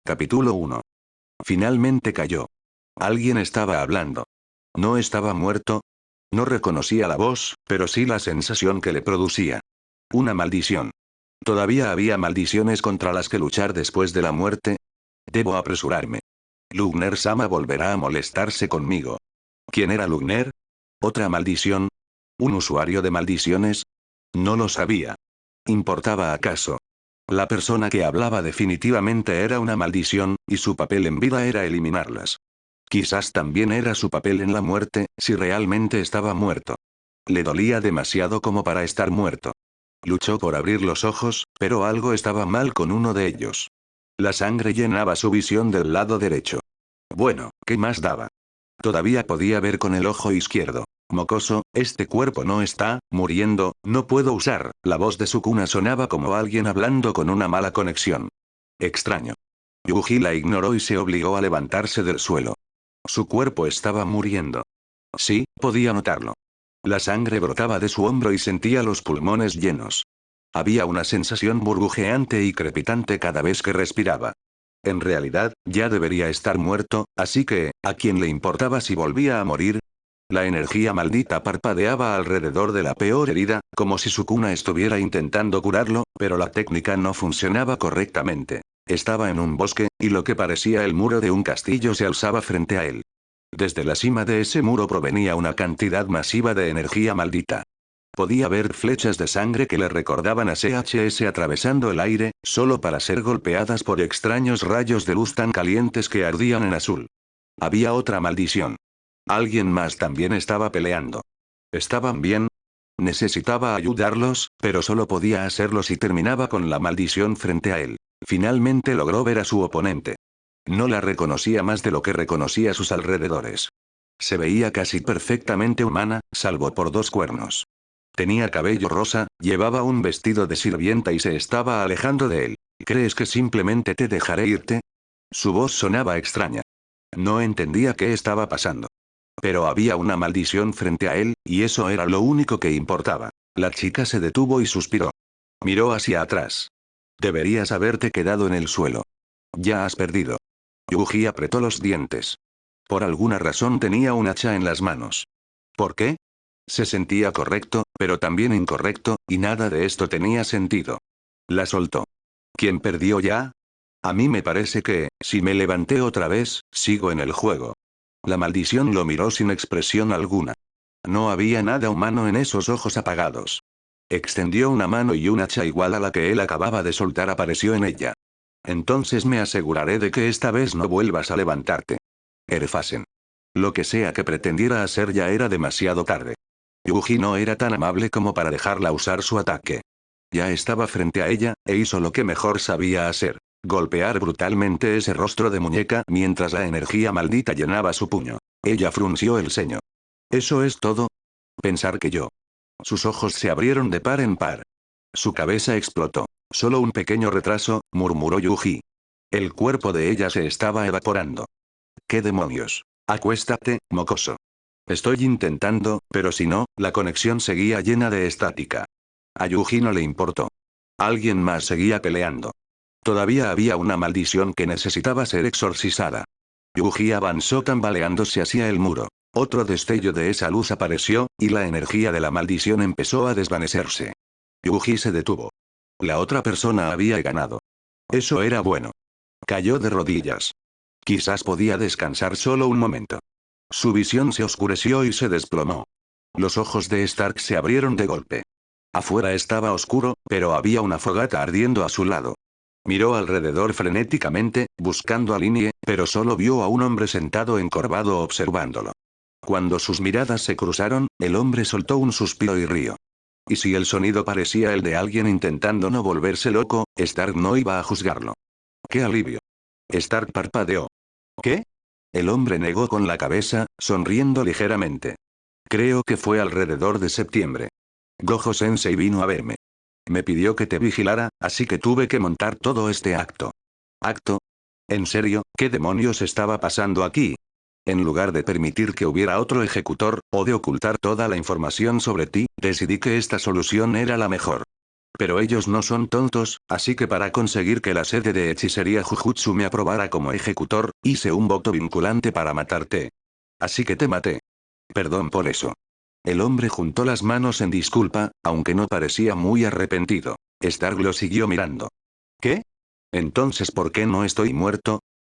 Capítulo 1. Finalmente cayó. Alguien estaba hablando. No estaba muerto. No reconocía la voz, pero sí la sensación que le producía. Una maldición. ¿Todavía había maldiciones contra las que luchar después de la muerte? Debo apresurarme. Lugner-sama volverá a molestarse conmigo. ¿Quién era Lugner? ¿Otra maldición? ¿Un usuario de maldiciones? No lo sabía. ¿Importaba acaso? La persona que hablaba definitivamente era una maldición, y su papel en vida era eliminarlas. Quizás también era su papel en la muerte, si realmente estaba muerto. Le dolía demasiado como para estar muerto. Luchó por abrir los ojos, pero algo estaba mal con uno de ellos. La sangre llenaba su visión del lado derecho. Bueno, ¿qué más daba? Todavía podía ver con el ojo izquierdo. Mocoso, este cuerpo no está muriendo, no puedo usar. La voz de Sukuna sonaba como alguien hablando con una mala conexión. Extraño. Yuji la ignoró y se obligó a levantarse del suelo. Su cuerpo estaba muriendo. Sí, podía notarlo. La sangre brotaba de su hombro y sentía los pulmones llenos. Había una sensación burbujeante y crepitante cada vez que respiraba. En realidad, ya debería estar muerto, así que, ¿a quién le importaba si volvía a morir? La energía maldita parpadeaba alrededor de la peor herida, como si Sukuna estuviera intentando curarlo, pero la técnica no funcionaba correctamente. Estaba en un bosque, y lo que parecía el muro de un castillo se alzaba frente a él. Desde la cima de ese muro provenía una cantidad masiva de energía maldita. Podía ver flechas de sangre que le recordaban a CHS atravesando el aire, solo para ser golpeadas por extraños rayos de luz tan calientes que ardían en azul. Había otra maldición. Alguien más también estaba peleando. ¿Estaban bien? Necesitaba ayudarlos, pero solo podía hacerlo si terminaba con la maldición frente a él. Finalmente logró ver a su oponente. No la reconocía más de lo que reconocía a sus alrededores. Se veía casi perfectamente humana, salvo por dos cuernos. Tenía cabello rosa, llevaba un vestido de sirvienta y se estaba alejando de él. ¿Crees que simplemente te dejaré irte? Su voz sonaba extraña. No entendía qué estaba pasando. Pero había una maldición frente a él, y eso era lo único que importaba. La chica se detuvo y suspiró. Miró hacia atrás. Deberías haberte quedado en el suelo. Ya has perdido. Yuji apretó los dientes. Por alguna razón tenía un hacha en las manos. ¿Por qué? Se sentía correcto, pero también incorrecto, y nada de esto tenía sentido. La soltó. ¿Quién perdió ya? A mí me parece que, si me levanté otra vez, sigo en el juego. La maldición lo miró sin expresión alguna. No había nada humano en esos ojos apagados. Extendió una mano y un hacha igual a la que él acababa de soltar apareció en ella. Entonces me aseguraré de que esta vez no vuelvas a levantarte. Erfasen. Lo que sea que pretendiera hacer ya era demasiado tarde. Yuji no era tan amable como para dejarla usar su ataque. Ya estaba frente a ella, e hizo lo que mejor sabía hacer. Golpear brutalmente ese rostro de muñeca mientras la energía maldita llenaba su puño. Ella frunció el ceño. ¿Eso es todo? Pensar que yo. Sus ojos se abrieron de par en par. Su cabeza explotó. Solo un pequeño retraso, murmuró Yuji. El cuerpo de ella se estaba evaporando. ¿Qué demonios? Acuéstate, mocoso. Estoy intentando, pero si no, la conexión seguía llena de estática. A Yuji no le importó. Alguien más seguía peleando. Todavía había una maldición que necesitaba ser exorcizada. Yuji avanzó tambaleándose hacia el muro. Otro destello de esa luz apareció, y la energía de la maldición empezó a desvanecerse. Yuji se detuvo. La otra persona había ganado. Eso era bueno. Cayó de rodillas. Quizás podía descansar solo un momento. Su visión se oscureció y se desplomó. Los ojos de Stark se abrieron de golpe. Afuera estaba oscuro, pero había una fogata ardiendo a su lado. Miró alrededor frenéticamente, buscando a Linie, pero solo vio a un hombre sentado encorvado observándolo. Cuando sus miradas se cruzaron, el hombre soltó un suspiro y rió. Y si el sonido parecía el de alguien intentando no volverse loco, Stark no iba a juzgarlo. ¡Qué alivio! Stark parpadeó. ¿Qué? El hombre negó con la cabeza, sonriendo ligeramente. Creo que fue alrededor de septiembre. Gojo-sensei vino a verme. Me pidió que te vigilara, así que tuve que montar todo este acto. ¿Acto? ¿En serio? ¿Qué demonios estaba pasando aquí? En lugar de permitir que hubiera otro ejecutor, o de ocultar toda la información sobre ti, decidí que esta solución era la mejor. Pero ellos no son tontos, así que para conseguir que la sede de hechicería Jujutsu me aprobara como ejecutor, hice un voto vinculante para matarte. Así que te maté. Perdón por eso. El hombre juntó las manos en disculpa, aunque no parecía muy arrepentido. Stark lo siguió mirando. ¿Qué? Entonces, ¿por qué no estoy muerto?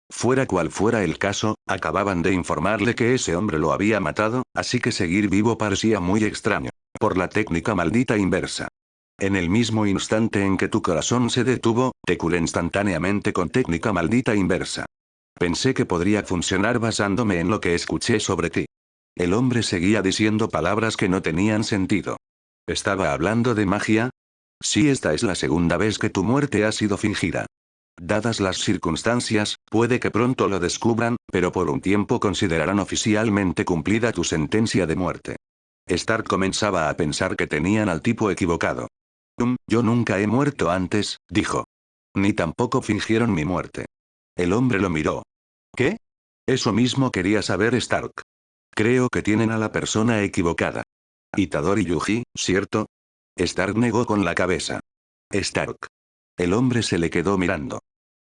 Fuera cual fuera el caso, acababan de informarle que ese hombre lo había matado, así que seguir vivo parecía muy extraño. Por la técnica maldita inversa. En el mismo instante en que tu corazón se detuvo, te curé instantáneamente con técnica maldita inversa. Pensé que podría funcionar basándome en lo que escuché sobre ti. El hombre seguía diciendo palabras que no tenían sentido. ¿Estaba hablando de magia? Sí, esta es la segunda vez que tu muerte ha sido fingida. Dadas las circunstancias, puede que pronto lo descubran, pero por un tiempo considerarán oficialmente cumplida tu sentencia de muerte. Stark comenzaba a pensar que tenían al tipo equivocado. Yo nunca he muerto antes, dijo. Ni tampoco fingieron mi muerte. El hombre lo miró. ¿Qué? Eso mismo quería saber Stark. Creo que tienen a la persona equivocada. Itadori Yuji, ¿cierto? Stark negó con la cabeza. Stark. El hombre se le quedó mirando.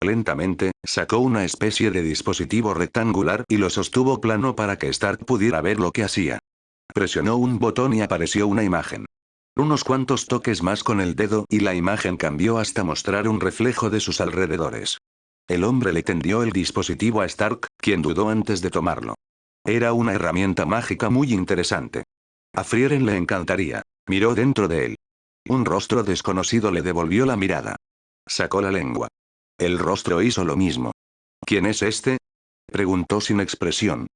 Lentamente, sacó una especie de dispositivo rectangular y lo sostuvo plano para que Stark pudiera ver lo que hacía. Presionó un botón y apareció una imagen. Unos cuantos toques más con el dedo y la imagen cambió hasta mostrar un reflejo de sus alrededores. El hombre le tendió el dispositivo a Stark, quien dudó antes de tomarlo. Era una herramienta mágica muy interesante. A Frieren le encantaría. Miró dentro de él. Un rostro desconocido le devolvió la mirada. Sacó la lengua. El rostro hizo lo mismo. ¿Quién es este? Preguntó sin expresión.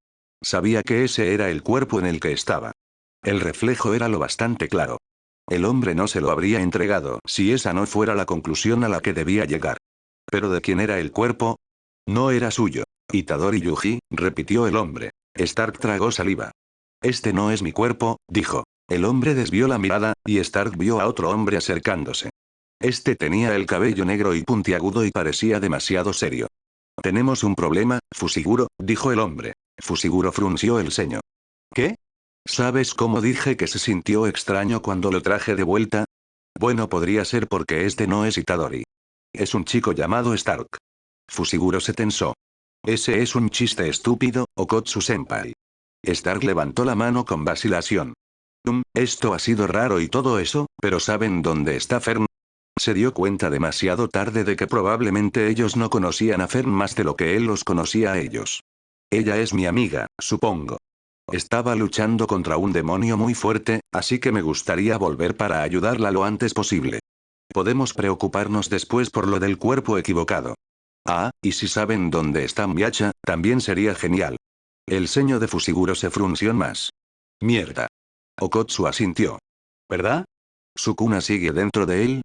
Sabía que ese era el cuerpo en el que estaba. El reflejo era lo bastante claro. El hombre no se lo habría entregado si esa no fuera la conclusión a la que debía llegar. ¿Pero de quién era el cuerpo? No era suyo. Itadori Yuji, repitió el hombre. Stark tragó saliva. Este no es mi cuerpo, dijo. El hombre desvió la mirada, y Stark vio a otro hombre acercándose. Este tenía el cabello negro y puntiagudo y parecía demasiado serio. Tenemos un problema, Fushiguro, dijo el hombre. Fushiguro frunció el ceño. ¿Qué? ¿Sabes cómo dije que se sintió extraño cuando lo traje de vuelta? Bueno, podría ser porque este no es Itadori. Es un chico llamado Stark. Fushiguro se tensó. Ese es un chiste estúpido, Okotsu-senpai. Stark levantó la mano con vacilación. Esto ha sido raro y todo eso, pero ¿saben dónde está Fern? Se dio cuenta demasiado tarde de que probablemente ellos no conocían a Fern más de lo que él los conocía a ellos. Ella es mi amiga, supongo. Estaba luchando contra un demonio muy fuerte, así que me gustaría volver para ayudarla lo antes posible. Podemos preocuparnos después por lo del cuerpo equivocado. Ah, y si saben dónde está Miacha, también sería genial. El ceño de Fushiguro se frunció más. Mierda. Okotsu asintió. ¿Verdad? ¿Sukuna sigue dentro de él?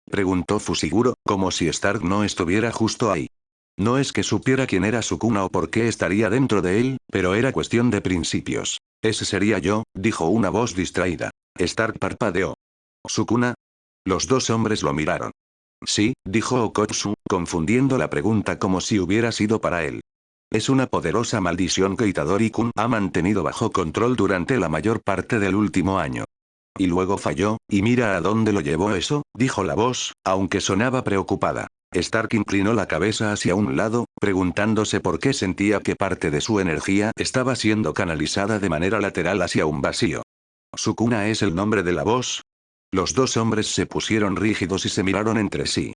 Preguntó Fushiguro, como si Stark no estuviera justo ahí. No es que supiera quién era Sukuna o por qué estaría dentro de él, pero era cuestión de principios. Ese sería yo, dijo una voz distraída. Stark parpadeó. ¿Sukuna? Los dos hombres lo miraron. Sí, dijo Okotsu, confundiendo la pregunta como si hubiera sido para él. Es una poderosa maldición que Itadori-kun ha mantenido bajo control durante la mayor parte del último año. Y luego falló, y mira a dónde lo llevó eso, dijo la voz, aunque sonaba preocupada. Stark inclinó la cabeza hacia un lado, preguntándose por qué sentía que parte de su energía estaba siendo canalizada de manera lateral hacia un vacío. ¿Sukuna es el nombre de la voz? Los dos hombres se pusieron rígidos y se miraron entre sí.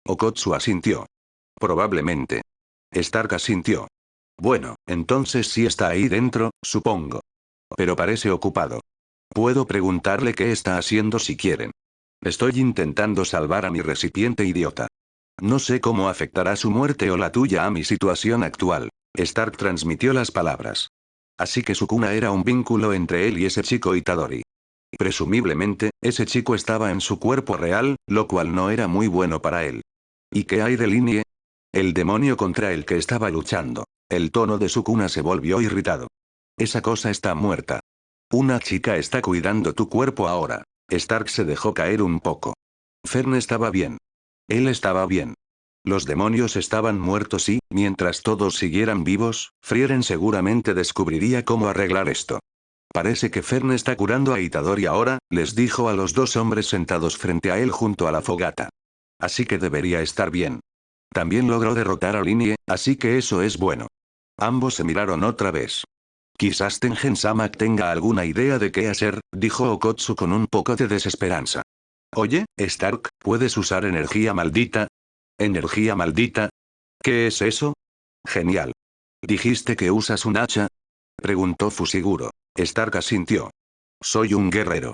Okotsu asintió. Probablemente. Stark asintió. Bueno, entonces sí está ahí dentro, supongo. Pero parece ocupado. Puedo preguntarle qué está haciendo si quieren. Estoy intentando salvar a mi recipiente idiota. No sé cómo afectará su muerte o la tuya a mi situación actual. Stark transmitió las palabras. Así que Sukuna era un vínculo entre él y ese chico Itadori. Presumiblemente, ese chico estaba en su cuerpo real, lo cual no era muy bueno para él. ¿Y qué hay de Linie? El demonio contra el que estaba luchando. El tono de Sukuna se volvió irritado. Esa cosa está muerta. Una chica está cuidando tu cuerpo ahora. Stark se dejó caer un poco. Fern estaba bien. Él estaba bien. Los demonios estaban muertos y, mientras todos siguieran vivos, Frieren seguramente descubriría cómo arreglar esto. Parece que Fern está curando a Itadori ahora, les dijo a los dos hombres sentados frente a él junto a la fogata. Así que debería estar bien. También logró derrotar a Linie, así que eso es bueno. Ambos se miraron otra vez. Quizás Tengen-sama tenga alguna idea de qué hacer, dijo Okotsu con un poco de desesperanza. Oye, Stark, ¿puedes usar energía maldita? ¿Energía maldita? ¿Qué es eso? Genial. ¿Dijiste que usas un hacha? Preguntó Fushiguro. Stark asintió. Soy un guerrero.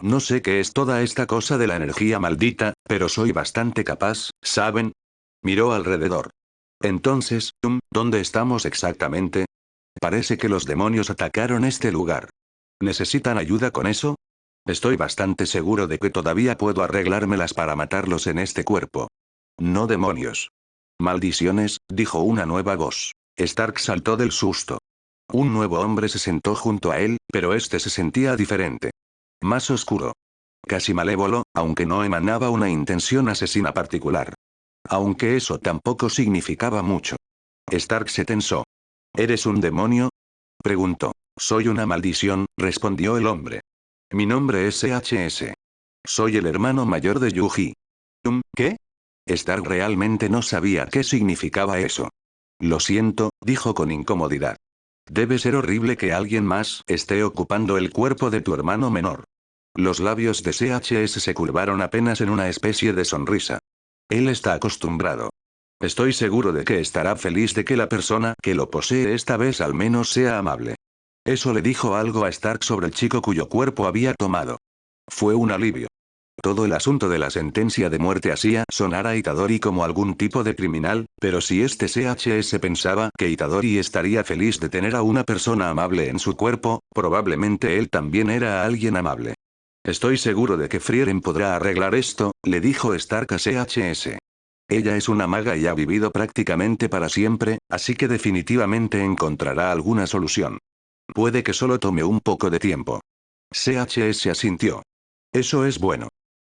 No sé qué es toda esta cosa de la energía maldita, pero soy bastante capaz, ¿saben? Miró alrededor. Entonces, ¿dónde estamos exactamente? Parece que los demonios atacaron este lugar. ¿Necesitan ayuda con eso? Estoy bastante seguro de que todavía puedo arreglármelas para matarlos en este cuerpo. No demonios. Maldiciones, dijo una nueva voz. Stark saltó del susto. Un nuevo hombre se sentó junto a él, pero este se sentía diferente. Más oscuro. Casi malévolo, aunque no emanaba una intención asesina particular. Aunque eso tampoco significaba mucho. Stark se tensó. ¿Eres un demonio? Preguntó. Soy una maldición, respondió el hombre. Mi nombre es CHS. Soy el hermano mayor de Yuji. ¿Qué? Stark realmente no sabía qué significaba eso. Lo siento, dijo con incomodidad. Debe ser horrible que alguien más esté ocupando el cuerpo de tu hermano menor. Los labios de CHS se curvaron apenas en una especie de sonrisa. Él está acostumbrado. Estoy seguro de que estará feliz de que la persona que lo posee esta vez al menos sea amable. Eso le dijo algo a Stark sobre el chico cuyo cuerpo había tomado. Fue un alivio. Todo el asunto de la sentencia de muerte hacía sonar a Itadori como algún tipo de criminal, pero si este CHS pensaba que Itadori estaría feliz de tener a una persona amable en su cuerpo, probablemente él también era alguien amable. Estoy seguro de que Frieren podrá arreglar esto, le dijo Stark a CHS. Ella es una maga y ha vivido prácticamente para siempre, así que definitivamente encontrará alguna solución. Puede que solo tome un poco de tiempo. CHS asintió. Eso es bueno.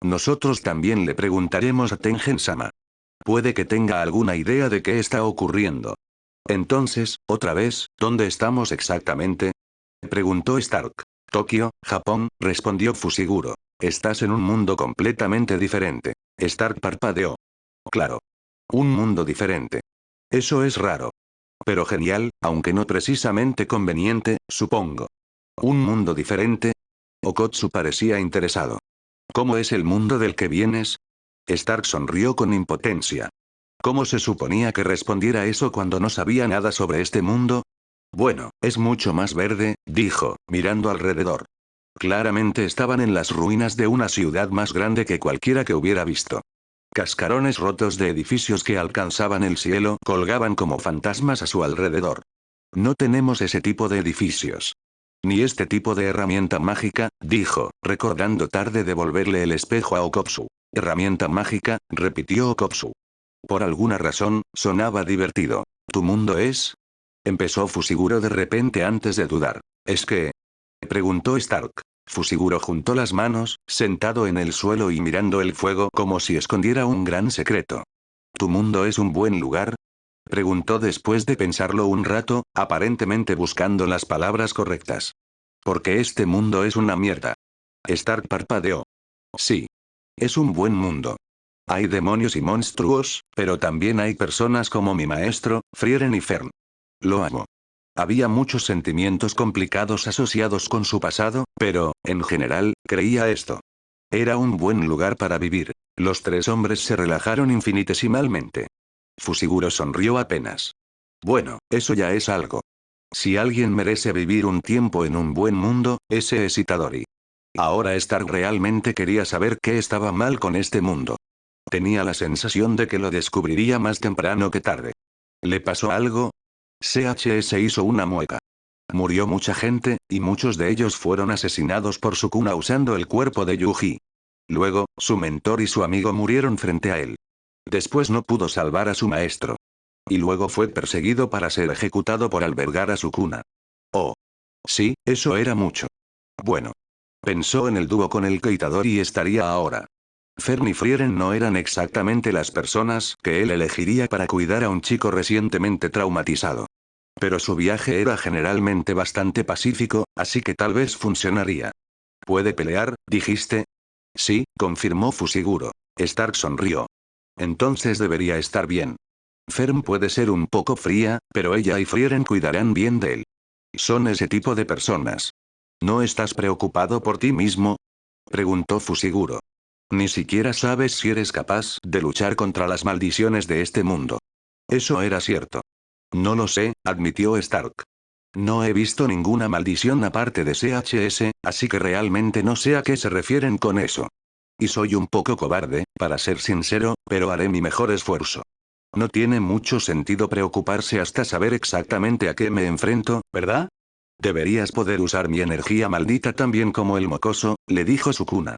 Nosotros también le preguntaremos a Tengen-sama. Puede que tenga alguna idea de qué está ocurriendo. Entonces, otra vez, ¿dónde estamos exactamente? Preguntó Stark. Tokio, Japón, respondió Fushiguro. Estás en un mundo completamente diferente. Stark parpadeó. Claro. Un mundo diferente. Eso es raro. Pero genial, aunque no precisamente conveniente, supongo. ¿Un mundo diferente? Okotsu parecía interesado. ¿Cómo es el mundo del que vienes? Stark sonrió con impotencia. ¿Cómo se suponía que respondiera eso cuando no sabía nada sobre este mundo? Bueno, es mucho más verde, dijo, mirando alrededor. Claramente estaban en las ruinas de una ciudad más grande que cualquiera que hubiera visto. Cascarones rotos de edificios que alcanzaban el cielo colgaban como fantasmas a su alrededor. No tenemos ese tipo de edificios. Ni este tipo de herramienta mágica, dijo, recordando tarde devolverle el espejo a Okotsu. Herramienta mágica, repitió Okotsu. Por alguna razón, sonaba divertido. ¿Tu mundo es? Empezó Fushiguro de repente antes de dudar. ¿Es que? Preguntó Stark. Fushiguro juntó las manos, sentado en el suelo y mirando el fuego como si escondiera un gran secreto. ¿Tu mundo es un buen lugar? Preguntó después de pensarlo un rato, aparentemente buscando las palabras correctas. Porque este mundo es una mierda. Stark parpadeó. Sí. Es un buen mundo. Hay demonios y monstruos, pero también hay personas como mi maestro, Frieren y Fern. Lo amo. Había muchos sentimientos complicados asociados con su pasado, pero, en general, creía esto. Era un buen lugar para vivir. Los tres hombres se relajaron infinitesimalmente. Fushiguro sonrió apenas. Bueno, eso ya es algo. Si alguien merece vivir un tiempo en un buen mundo, ese es Itadori. Ahora Stark realmente quería saber qué estaba mal con este mundo. Tenía la sensación de que lo descubriría más temprano que tarde. ¿Le pasó algo? CHS hizo una mueca. Murió mucha gente, y muchos de ellos fueron asesinados por Sukuna usando el cuerpo de Yuji. Luego, su mentor y su amigo murieron frente a él. Después no pudo salvar a su maestro. Y luego fue perseguido para ser ejecutado por albergar a Sukuna. Oh. Sí, eso era mucho. Bueno. Pensó en el dúo con el que Itadori estaría ahora. Fern y Frieren no eran exactamente las personas que él elegiría para cuidar a un chico recientemente traumatizado. Pero su viaje era generalmente bastante pacífico, así que tal vez funcionaría. ¿Puede pelear, dijiste? Sí, confirmó Fusiguro. Stark sonrió. Entonces debería estar bien. Fern puede ser un poco fría, pero ella y Frieren cuidarán bien de él. Son ese tipo de personas. ¿No estás preocupado por ti mismo? Preguntó Fusiguro. Ni siquiera sabes si eres capaz de luchar contra las maldiciones de este mundo. Eso era cierto. No lo sé, admitió Stark. No he visto ninguna maldición aparte de CHS, así que realmente no sé a qué se refieren con eso. Y soy un poco cobarde, para ser sincero, pero haré mi mejor esfuerzo. No tiene mucho sentido preocuparse hasta saber exactamente a qué me enfrento, ¿verdad? Deberías poder usar mi energía maldita tan bien como el mocoso, le dijo Sukuna.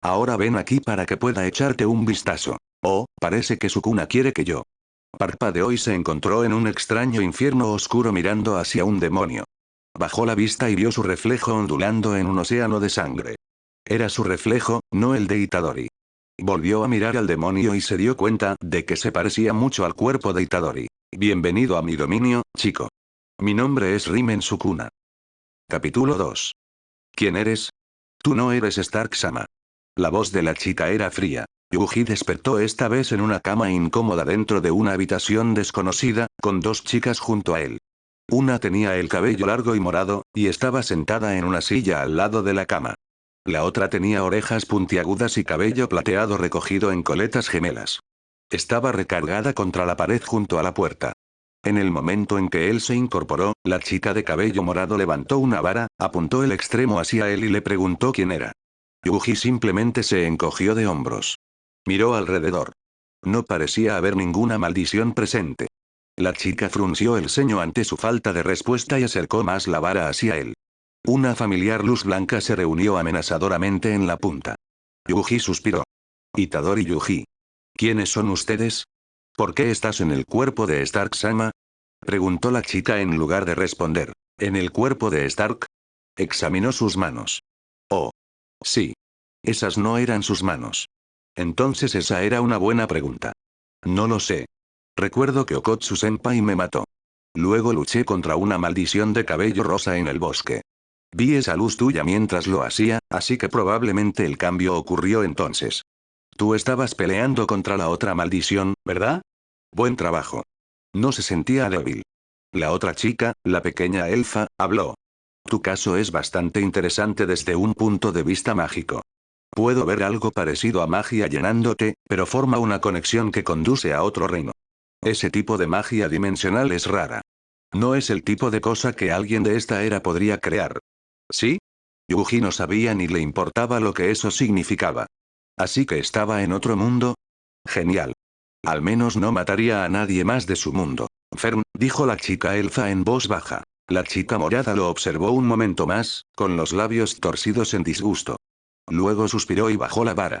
Ahora ven aquí para que pueda echarte un vistazo. Oh, parece que Sukuna quiere que yo. Parpadeó y se encontró en un extraño infierno oscuro mirando hacia un demonio. Bajó la vista y vio su reflejo ondulando en un océano de sangre. Era su reflejo, no el de Itadori. Volvió a mirar al demonio y se dio cuenta de que se parecía mucho al cuerpo de Itadori. Bienvenido a mi dominio, chico. Mi nombre es Rimen Sukuna. Capítulo 2. ¿Quién eres? Tú no eres Stark-sama. La voz de la chica era fría. Yuji despertó esta vez en una cama incómoda dentro de una habitación desconocida, con dos chicas junto a él. Una tenía el cabello largo y morado, y estaba sentada en una silla al lado de la cama. La otra tenía orejas puntiagudas y cabello plateado recogido en coletas gemelas. Estaba recargada contra la pared junto a la puerta. En el momento en que él se incorporó, la chica de cabello morado levantó una vara, apuntó el extremo hacia él y le preguntó quién era. Yuji simplemente se encogió de hombros. Miró alrededor. No parecía haber ninguna maldición presente. La chica frunció el ceño ante su falta de respuesta y acercó más la vara hacia él. Una familiar luz blanca se reunió amenazadoramente en la punta. Yuji suspiró. Itadori Yuji. ¿Quiénes son ustedes? ¿Por qué estás en el cuerpo de Stark-sama? Preguntó la chica en lugar de responder. ¿En el cuerpo de Stark? Examinó sus manos. Oh. Sí. Esas no eran sus manos. Entonces esa era una buena pregunta. No lo sé. Recuerdo que Okotsu-senpai me mató. Luego luché contra una maldición de cabello rosa en el bosque. Vi esa luz tuya mientras lo hacía, así que probablemente el cambio ocurrió entonces. Tú estabas peleando contra la otra maldición, ¿verdad? Buen trabajo. No se sentía débil. La otra chica, la pequeña elfa, habló. Tu caso es bastante interesante desde un punto de vista mágico. Puedo ver algo parecido a magia llenándote, pero forma una conexión que conduce a otro reino. Ese tipo de magia dimensional es rara. No es el tipo de cosa que alguien de esta era podría crear. ¿Sí? Yuji no sabía ni le importaba lo que eso significaba. Así que estaba en otro mundo. Genial. Al menos no mataría a nadie más de su mundo. Fern, dijo la chica elfa en voz baja. La chica morada lo observó un momento más, con los labios torcidos en disgusto. Luego suspiró y bajó la vara.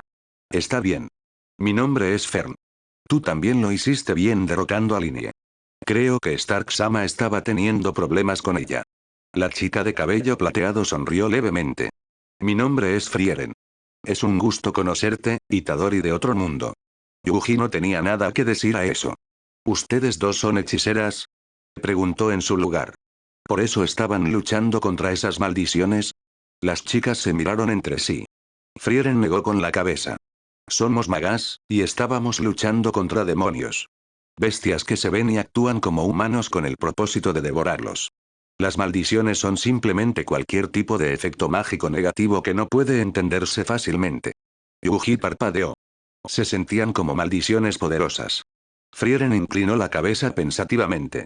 Está bien. Mi nombre es Fern. Tú también lo hiciste bien derrotando a Linie. Creo que Stark-sama estaba teniendo problemas con ella. La chica de cabello plateado sonrió levemente. Mi nombre es Frieren. Es un gusto conocerte, Itadori de otro mundo. Yuji no tenía nada que decir a eso. ¿Ustedes dos son hechiceras? Preguntó en su lugar. ¿Por eso estaban luchando contra esas maldiciones? Las chicas se miraron entre sí. Frieren negó con la cabeza. Somos magas, y estábamos luchando contra demonios. Bestias que se ven y actúan como humanos con el propósito de devorarlos. Las maldiciones son simplemente cualquier tipo de efecto mágico negativo que no puede entenderse fácilmente. Yuji parpadeó. Se sentían como maldiciones poderosas. Frieren inclinó la cabeza pensativamente.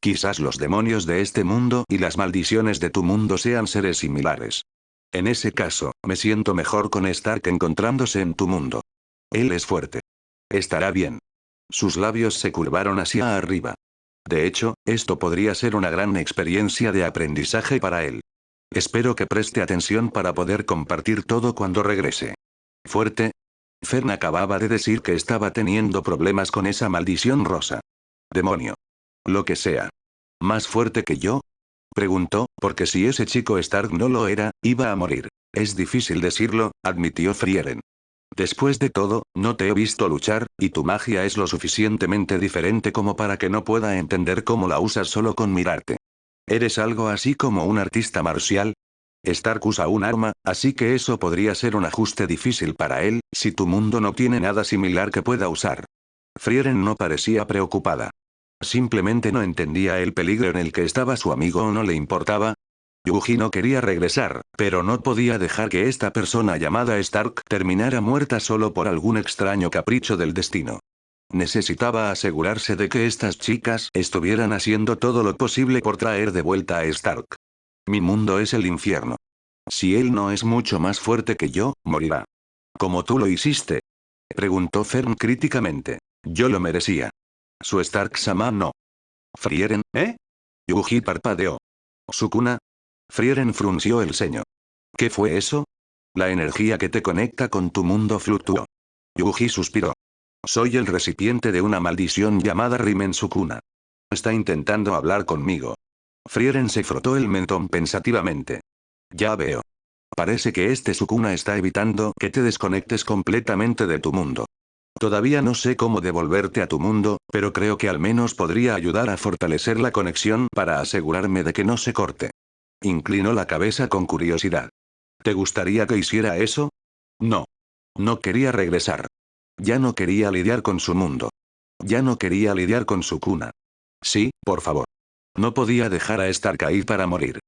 Quizás los demonios de este mundo y las maldiciones de tu mundo sean seres similares. En ese caso, me siento mejor con Stark encontrándose en tu mundo. Él es fuerte. Estará bien. Sus labios se curvaron hacia arriba. De hecho, esto podría ser una gran experiencia de aprendizaje para él. Espero que preste atención para poder compartir todo cuando regrese. ¿Fuerte? Fern acababa de decir que estaba teniendo problemas con esa maldición rosa. Demonio. Lo que sea. ¿Más fuerte que yo? Preguntó, porque si ese chico Stark no lo era, iba a morir. Es difícil decirlo, admitió Frieren. Después de todo, no te he visto luchar, y tu magia es lo suficientemente diferente como para que no pueda entender cómo la usas solo con mirarte. ¿Eres algo así como un artista marcial? Stark usa un arma, así que eso podría ser un ajuste difícil para él, si tu mundo no tiene nada similar que pueda usar. Frieren no parecía preocupada. Simplemente no entendía el peligro en el que estaba su amigo o no le importaba. Yuji no quería regresar, pero no podía dejar que esta persona llamada Stark terminara muerta solo por algún extraño capricho del destino. Necesitaba asegurarse de que estas chicas estuvieran haciendo todo lo posible por traer de vuelta a Stark. Mi mundo es el infierno. Si él no es mucho más fuerte que yo, morirá. ¿Como tú lo hiciste? Preguntó Fern críticamente. Yo lo merecía. Su Stark-sama no. Frieren, ¿eh? Yuji parpadeó. ¿Sukuna? Frieren frunció el ceño. ¿Qué fue eso? La energía que te conecta con tu mundo fluctuó. Yuji suspiró. Soy el recipiente de una maldición llamada Rimen Sukuna. Está intentando hablar conmigo. Frieren se frotó el mentón pensativamente. Ya veo. Parece que este Sukuna está evitando que te desconectes completamente de tu mundo. Todavía no sé cómo devolverte a tu mundo, pero creo que al menos podría ayudar a fortalecer la conexión para asegurarme de que no se corte. Inclinó la cabeza con curiosidad. ¿Te gustaría que hiciera eso? No. No quería regresar. Ya no quería lidiar con su mundo. Ya no quería lidiar con su cuna. Sí, por favor. No podía dejar a Stark ahí para morir.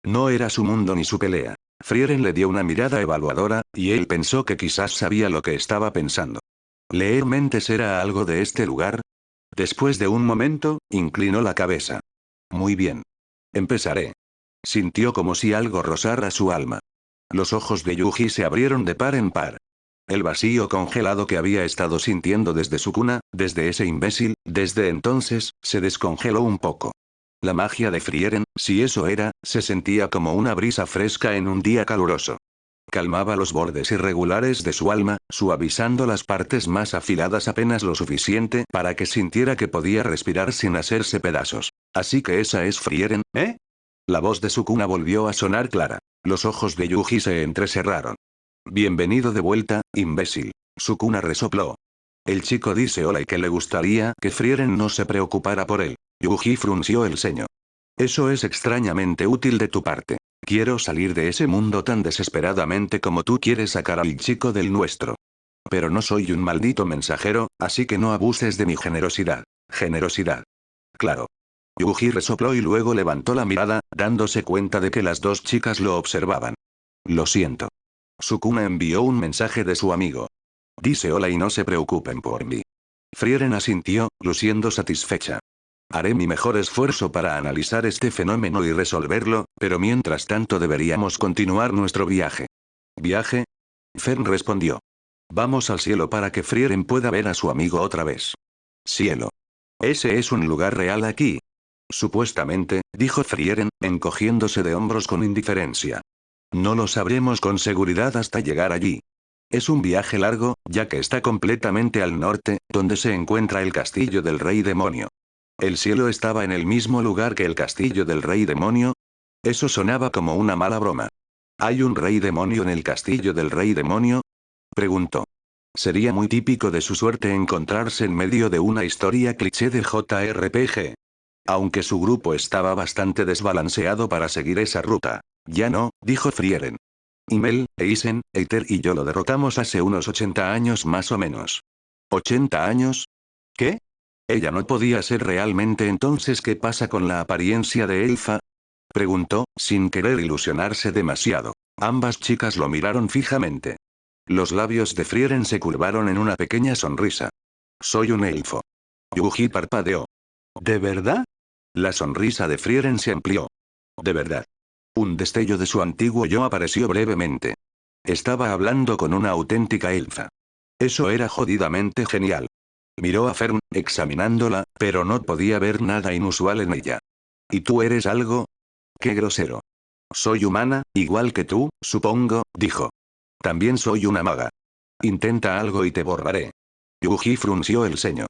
No era su mundo ni su pelea. Frieren le dio una mirada evaluadora, y él pensó que quizás sabía lo que estaba pensando. ¿Leer mentes era algo de este lugar? Después de un momento, inclinó la cabeza. Muy bien. Empezaré. Sintió como si algo rozara su alma. Los ojos de Yuji se abrieron de par en par. El vacío congelado que había estado sintiendo desde su cuna, desde ese imbécil, desde entonces, se descongeló un poco. La magia de Frieren, si eso era, se sentía como una brisa fresca en un día caluroso. Calmaba los bordes irregulares de su alma, suavizando las partes más afiladas apenas lo suficiente para que sintiera que podía respirar sin hacerse pedazos. Así que esa es Frieren, ¿eh? La voz de Sukuna volvió a sonar clara. Los ojos de Yuji se entrecerraron. Bienvenido de vuelta, imbécil. Sukuna resopló. El chico dice hola y que le gustaría que Frieren no se preocupara por él. Yuji frunció el ceño. Eso es extrañamente útil de tu parte. Quiero salir de ese mundo tan desesperadamente como tú quieres sacar al chico del nuestro. Pero no soy un maldito mensajero, así que no abuses de mi generosidad. Generosidad. Claro. Yuji resopló y luego levantó la mirada, dándose cuenta de que las dos chicas lo observaban. Lo siento. Sukuna envió un mensaje de su amigo. Dice hola y no se preocupen por mí. Frieren asintió, luciendo satisfecha. Haré mi mejor esfuerzo para analizar este fenómeno y resolverlo, pero mientras tanto deberíamos continuar nuestro viaje. ¿Viaje? Fern respondió. Vamos al cielo para que Frieren pueda ver a su amigo otra vez. Cielo. Ese es un lugar real aquí. Supuestamente, dijo Frieren, encogiéndose de hombros con indiferencia. No lo sabremos con seguridad hasta llegar allí. Es un viaje largo, ya que está completamente al norte, donde se encuentra el castillo del rey demonio. ¿El cielo estaba en el mismo lugar que el castillo del rey demonio? Eso sonaba como una mala broma. ¿Hay un rey demonio en el castillo del rey demonio? Preguntó. Sería muy típico de su suerte encontrarse en medio de una historia cliché de JRPG. Aunque su grupo estaba bastante desbalanceado para seguir esa ruta. Ya no, dijo Frieren. Imel, Eisen, Eiter y yo lo derrotamos hace unos 80 años más o menos. ¿80 años? ¿Qué? Ella no podía ser realmente entonces ¿qué pasa con la apariencia de Elfa? Preguntó, sin querer ilusionarse demasiado. Ambas chicas lo miraron fijamente. Los labios de Frieren se curvaron en una pequeña sonrisa. Soy un elfo. Yuji parpadeó. ¿De verdad? La sonrisa de Frieren se amplió. De verdad. Un destello de su antiguo yo apareció brevemente. Estaba hablando con una auténtica elfa. Eso era jodidamente genial. Miró a Fern, examinándola, pero no podía ver nada inusual en ella. ¿Y tú eres algo? ¡Qué grosero! Soy humana, igual que tú, supongo, dijo. También soy una maga. Intenta algo y te borraré. Yuji frunció el ceño.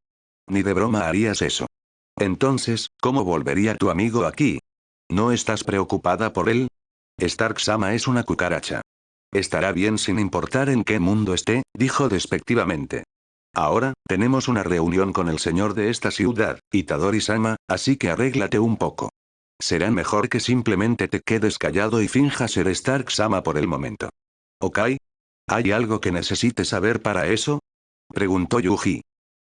Ni de broma harías eso. Entonces, ¿cómo volvería tu amigo aquí? ¿No estás preocupada por él? Stark-sama es una cucaracha. Estará bien sin importar en qué mundo esté, dijo despectivamente. Ahora, tenemos una reunión con el señor de esta ciudad, Itadori-sama, así que arréglate un poco. Será mejor que simplemente te quedes callado y finjas ser Stark-sama por el momento. ¿Ok? ¿Hay algo que necesites saber para eso? Preguntó Yuji.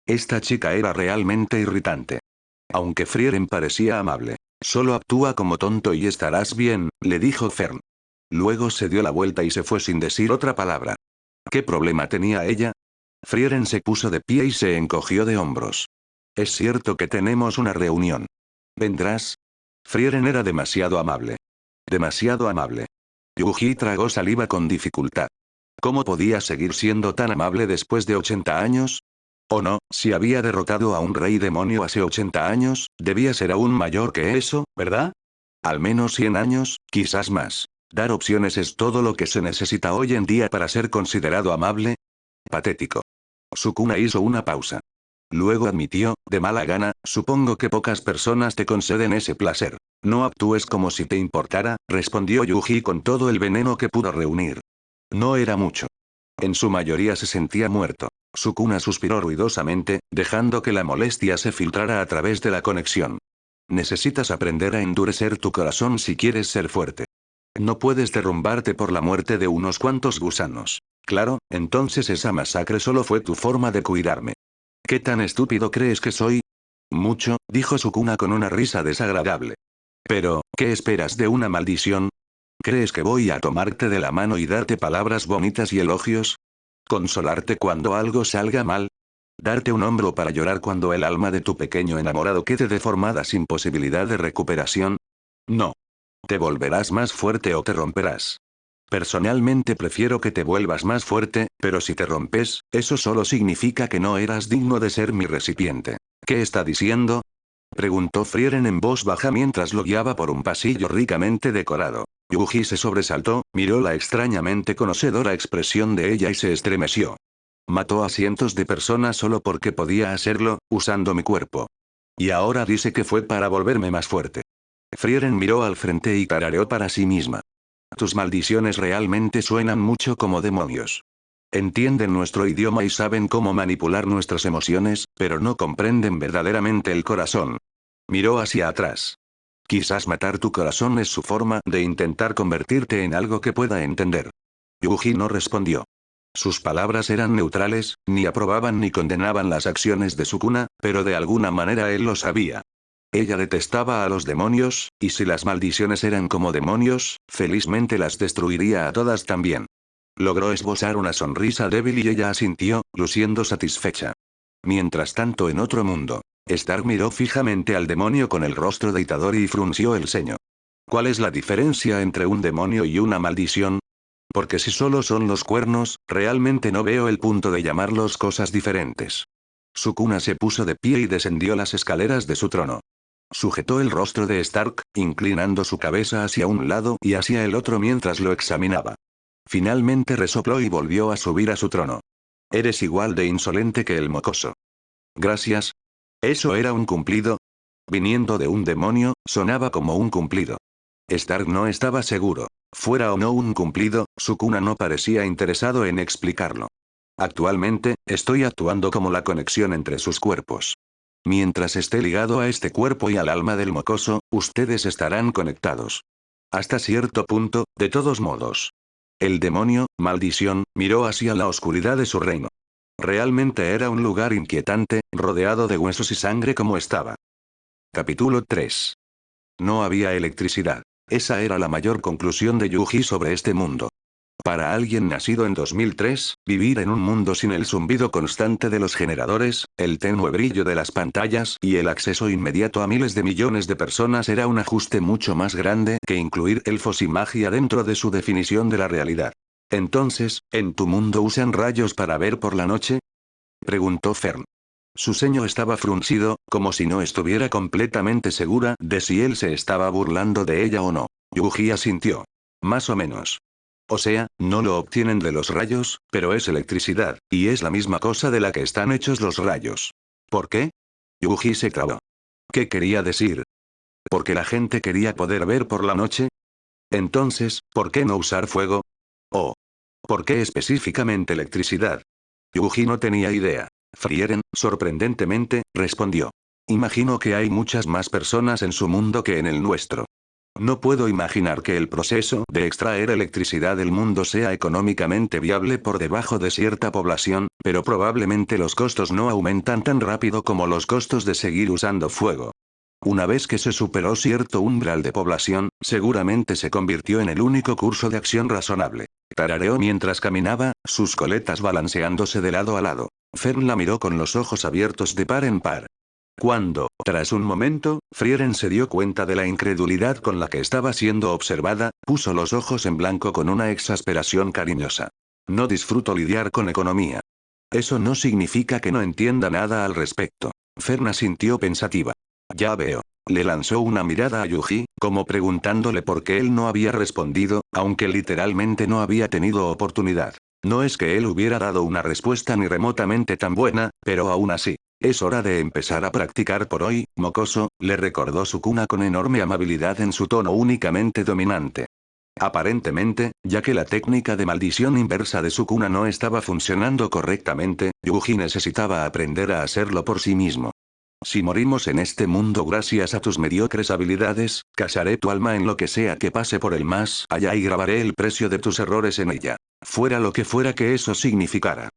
Esta chica era realmente irritante. Aunque Frieren parecía amable. Solo actúa como tonto y estarás bien, le dijo Fern. Luego se dio la vuelta y se fue sin decir otra palabra. ¿Qué problema tenía ella? Frieren se puso de pie y se encogió de hombros. Es cierto que tenemos una reunión. ¿Vendrás? Frieren era demasiado amable. Demasiado amable. Yuji tragó saliva con dificultad. ¿Cómo podía seguir siendo tan amable después de 80 años? ¿O no, si había derrotado a un rey demonio hace 80 años, debía ser aún mayor que eso, ¿verdad? Al menos 100 años, quizás más. Dar opciones es todo lo que se necesita hoy en día para ser considerado amable. Patético. Sukuna hizo una pausa. Luego admitió, de mala gana, supongo que pocas personas te conceden ese placer. No actúes como si te importara, respondió Yuji con todo el veneno que pudo reunir. No era mucho. En su mayoría se sentía muerto. Sukuna suspiró ruidosamente, dejando que la molestia se filtrara a través de la conexión. Necesitas aprender a endurecer tu corazón si quieres ser fuerte. No puedes derrumbarte por la muerte de unos cuantos gusanos. Claro, entonces esa masacre solo fue tu forma de cuidarme. ¿Qué tan estúpido crees que soy? Mucho, dijo Sukuna con una risa desagradable. Pero, ¿qué esperas de una maldición? ¿Crees que voy a tomarte de la mano y darte palabras bonitas y elogios? ¿Consolarte cuando algo salga mal? ¿Darte un hombro para llorar cuando el alma de tu pequeño enamorado quede deformada sin posibilidad de recuperación? No. Te volverás más fuerte o te romperás. Personalmente prefiero que te vuelvas más fuerte, pero si te rompes, eso solo significa que no eras digno de ser mi recipiente. ¿Qué está diciendo? Preguntó Frieren en voz baja mientras lo guiaba por un pasillo ricamente decorado. Yuji se sobresaltó, miró la extrañamente conocedora expresión de ella y se estremeció. Mató a cientos de personas solo porque podía hacerlo, usando mi cuerpo. Y ahora dice que fue para volverme más fuerte. Frieren miró al frente y tarareó para sí misma. Tus maldiciones realmente suenan mucho como demonios. Entienden nuestro idioma y saben cómo manipular nuestras emociones, pero no comprenden verdaderamente el corazón. Miró hacia atrás. Quizás matar tu corazón es su forma de intentar convertirte en algo que pueda entender. Yuji no respondió. Sus palabras eran neutrales, ni aprobaban ni condenaban las acciones de Sukuna, pero de alguna manera él lo sabía. Ella detestaba a los demonios, y si las maldiciones eran como demonios, felizmente las destruiría a todas también. Logró esbozar una sonrisa débil y ella asintió, luciendo satisfecha. Mientras tanto en otro mundo, Stark miró fijamente al demonio con el rostro de Itadori y frunció el ceño. ¿Cuál es la diferencia entre un demonio y una maldición? Porque si solo son los cuernos, realmente no veo el punto de llamarlos cosas diferentes. Sukuna se puso de pie y descendió las escaleras de su trono. Sujetó el rostro de Stark, inclinando su cabeza hacia un lado y hacia el otro mientras lo examinaba. Finalmente resopló y volvió a subir a su trono. Eres igual de insolente que el mocoso. Gracias. ¿Eso era un cumplido? Viniendo de un demonio, sonaba como un cumplido. Stark no estaba seguro. Fuera o no un cumplido, Sukuna no parecía interesado en explicarlo. Actualmente, estoy actuando como la conexión entre sus cuerpos. Mientras esté ligado a este cuerpo y al alma del mocoso, ustedes estarán conectados. Hasta cierto punto, de todos modos. El demonio, maldición, miró hacia la oscuridad de su reino. Realmente era un lugar inquietante, rodeado de huesos y sangre como estaba. Capítulo 3. No había electricidad. Esa era la mayor conclusión de Yuji sobre este mundo. Para alguien nacido en 2003, vivir en un mundo sin el zumbido constante de los generadores, el tenue brillo de las pantallas y el acceso inmediato a miles de millones de personas era un ajuste mucho más grande que incluir elfos y magia dentro de su definición de la realidad. Entonces, ¿en tu mundo usan rayos para ver por la noche? Preguntó Fern. Su ceño estaba fruncido, como si no estuviera completamente segura de si él se estaba burlando de ella o no. Yuji asintió. Más o menos. O sea, no lo obtienen de los rayos, pero es electricidad, y es la misma cosa de la que están hechos los rayos. ¿Por qué? Yuji se trabó. ¿Qué quería decir? ¿Porque la gente quería poder ver por la noche? Entonces, ¿por qué no usar fuego? Oh. ¿Por qué específicamente electricidad? Yuji no tenía idea. Frieren, sorprendentemente, respondió. Imagino que hay muchas más personas en su mundo que en el nuestro. No puedo imaginar que el proceso de extraer electricidad del mundo sea económicamente viable por debajo de cierta población, pero probablemente los costos no aumentan tan rápido como los costos de seguir usando fuego. Una vez que se superó cierto umbral de población, seguramente se convirtió en el único curso de acción razonable. Tarareó mientras caminaba, sus coletas balanceándose de lado a lado. Fern la miró con los ojos abiertos de par en par. Cuando, tras un momento, Frieren se dio cuenta de la incredulidad con la que estaba siendo observada, puso los ojos en blanco con una exasperación cariñosa. No disfruto lidiar con economía. Eso no significa que no entienda nada al respecto. Fern asintió pensativa. Ya veo. Le lanzó una mirada a Yuji, como preguntándole por qué él no había respondido, aunque literalmente no había tenido oportunidad. No es que él hubiera dado una respuesta ni remotamente tan buena, pero aún así. Es hora de empezar a practicar por hoy, mocoso, le recordó Sukuna con enorme amabilidad en su tono únicamente dominante. Aparentemente, ya que la técnica de maldición inversa de Sukuna no estaba funcionando correctamente, Yuji necesitaba aprender a hacerlo por sí mismo. Si morimos en este mundo gracias a tus mediocres habilidades, casaré tu alma en lo que sea que pase por el más allá y grabaré el precio de tus errores en ella. Fuera lo que fuera que eso significara.